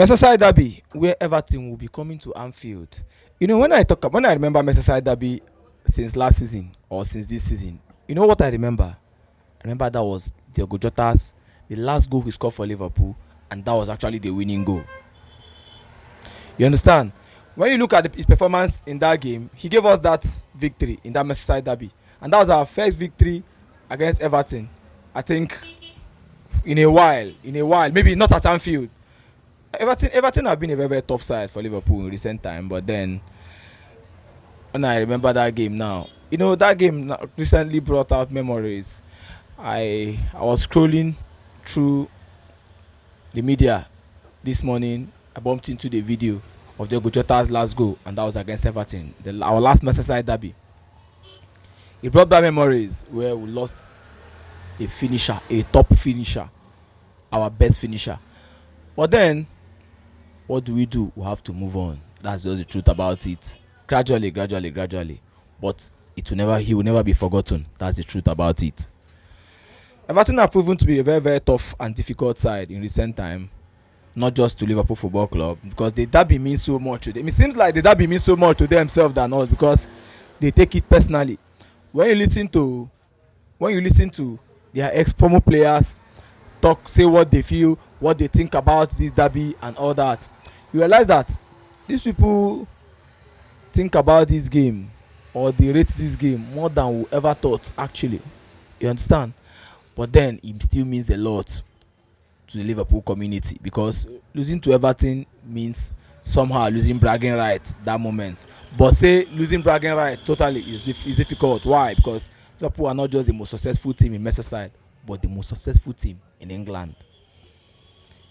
Merseyside derby, where Everton will be coming to Anfield. When I remember Merseyside derby since last season or since this season, you know what I remember? I remember that was Diogo Jota's the last goal he scored for Liverpool, and that was actually the winning goal. You understand? When you look at his performance in that game, he gave us that victory in that Merseyside derby, and that was our first victory against Everton. I think in a while, maybe not at Anfield. Everton have been a very, very tough side for Liverpool in recent time, but then when I remember that game now, that game recently brought out memories. I was scrolling through the media this morning. I bumped into the video of Diogo Jota's last goal, and that was against Everton, our last Merseyside derby. It brought back memories where we lost a finisher, a top finisher, our best finisher. But then, what do? We have to move on. That's just the truth about it. Gradually, gradually, gradually. But he will never be forgotten. That's the truth about it. Everton have proven to be a very, very tough and difficult side in recent time. Not just to Liverpool Football Club, because the derby means so much to them. It seems like the derby means so much to themselves than us, because they take it personally. When you listen to their ex-former players say what they feel, what they think about this derby and all that, you realize that these people think about this game, or they rate this game more than we ever thought, actually. You understand? But then it still means a lot to the Liverpool community, because losing to Everton means somehow losing bragging right that moment. But say losing bragging right totally is difficult. Why? Because Liverpool are not just the most successful team in Merseyside, but the most successful team in England.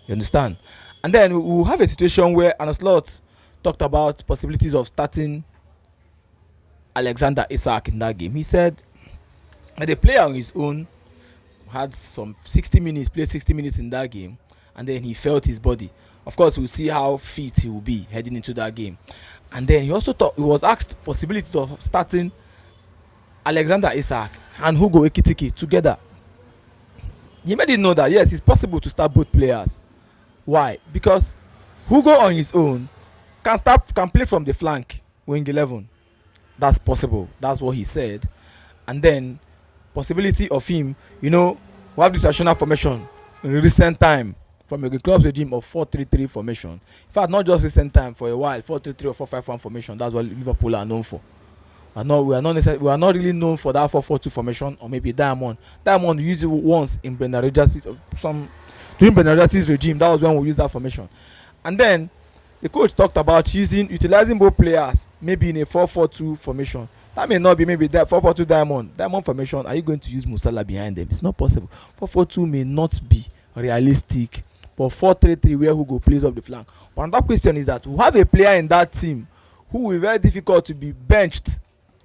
You understand? And then we will have a situation where Arne Slot talked about possibilities of starting Alexander Isak in that game. He said that the player on his own had some 60 minutes, played 60 minutes in that game, and then he felt his body. Of course, we'll see how fit he will be heading into that game. And then he was asked possibilities of starting Alexander Isak and Hugo Ekitike together. He made it know that yes, it's possible to start both players. Why? Because Hugo on his own can play from the flank, wing 11. That's possible. That's what he said. And then possibility of him, we have the traditional formation in recent time from a club's regime of 4-3-3 formation. In fact, not just recent time, for a while, 4-3-3 or 4-5-1 formation. That's what Liverpool are known for. We are not really known for that 4-4-2 formation, or maybe Diamond. Diamond used it once in Brendan Rodgers' during Brendan Rodgers' regime. That was when we used that formation. And then the coach talked about utilizing both players, maybe in a 4-4-2 formation. That may not be maybe that 4-4-2 diamond formation. Are you going to use Musala behind them? It's not possible. 4-4-2 may not be realistic, but 4-3-3 where Hugo plays up the flank. But another question is that we have a player in that team who will be very difficult to be benched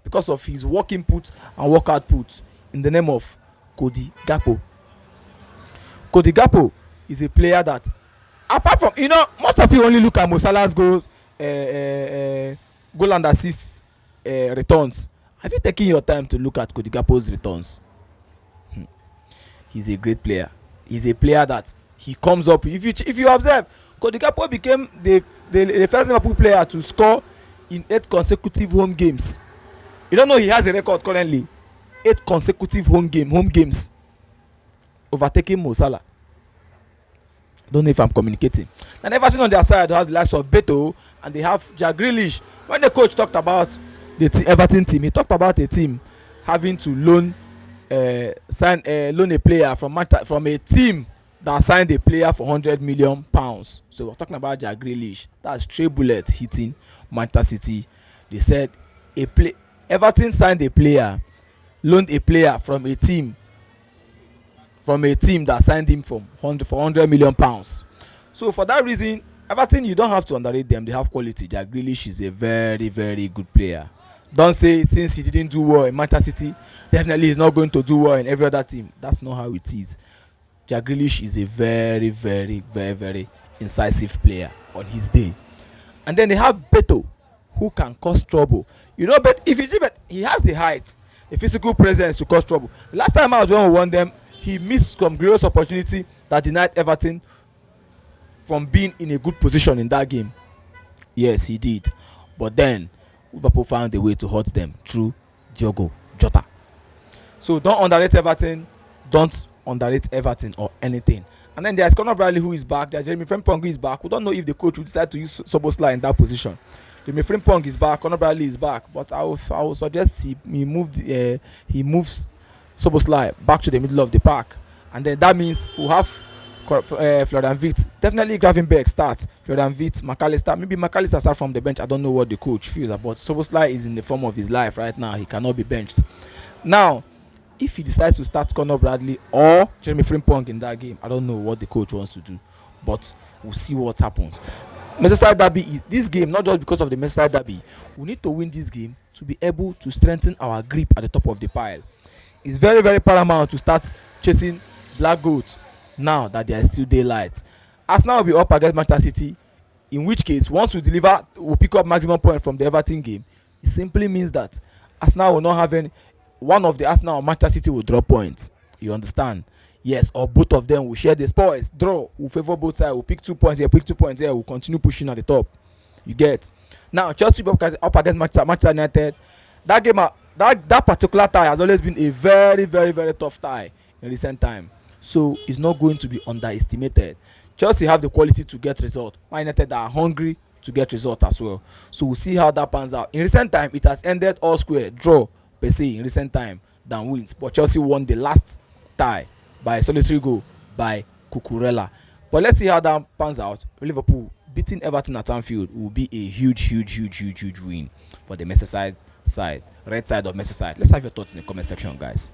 because of his work input and work output, in the name of Cody Gakpo. Cody Gakpo is a player that, apart from, most of you only look at Musala's goal and assist returns. Have you taken your time to look at Cody Gakpo's returns? He's a great player. He's a player that he comes up. If you observe, Cody Gakpo became the first Liverpool player to score in 8 consecutive home games. You don't know he has a record currently. 8 consecutive home games, overtaking Mo Salah. Don't know if I'm communicating. And Everton on their side, they have the likes of Beto, and they have Jack Grealish. When the coach talked about the Everton team, he talked about a team having to loan a player from a team that signed a player for £100 million. So we're talking about Jack Grealish. That's straight bullet hitting Manchester City. They said Everton signed a player, loaned a player from a team that signed him for £100 million. So for that reason, Everton, you don't have to underrate them. They have quality. Jack Grealish is a very, very good player. Don't say since he didn't do well in Manchester City, definitely he's not going to do well in every other team. That's not how it is. Jack Grealish is a very, very, very, very incisive player on his day. And then they have Beto, who can cause trouble. But if you see, but he has the height, the physical presence to cause trouble. The last time I was when we won them, he missed some glorious opportunity that denied Everton from being in a good position in that game. Yes, he did. But then Liverpool found a way to hurt them through Diogo Jota. So don't underrate Everton. Don't underrate Everton or anything. And then there's Conor Bradley who is back. There's Jeremy Frimpong who is back. We don't know if the coach will decide to use Soboslai in that position. Jeremy Frimpong is back. Conor Bradley is back. But I will suggest he moves Soboslai back to the middle of the park. And then that means we'll have Florian Wirtz. Definitely Gravenberch starts. Florian Wirtz, McAllister. Maybe McAllister start from the bench. I don't know what the coach feels about. Soboslai is in the form of his life right now. He cannot be benched. Now, if he decides to start Conor Bradley or Jeremy Frimpong in that game, I don't know what the coach wants to do, but we'll see what happens. Merseyside derby is this game, not just because of the Merseyside derby. We need to win this game to be able to strengthen our grip at the top of the pile. It's very, very paramount to start chasing black goats now that there is still daylight. Arsenal will be up against Manchester City, in which case, once we deliver, we'll pick up maximum point from the Everton game. It simply means that Arsenal will not have any. One of the Arsenal or Manchester City will draw points. You understand? Yes, or both of them will share the spoils. Draw. We'll favor both sides. We'll pick 2 points here, pick 2 points here. We'll continue pushing at the top. You get? Now, Chelsea up against Manchester United. That game, that particular tie has always been a very, very, very tough tie in recent time. So it's not going to be underestimated. Chelsea have the quality to get result. Man United are hungry to get result as well. So we'll see how that pans out. In recent time, it has ended all square, draw per se in recent time than wins. But Chelsea won the last tie by a solitary goal by Cucurella. But let's see how that pans out. Liverpool beating Everton at Anfield will be a huge win for the Merseyside side, red side of Merseyside. Let's have your thoughts in the comment section, guys.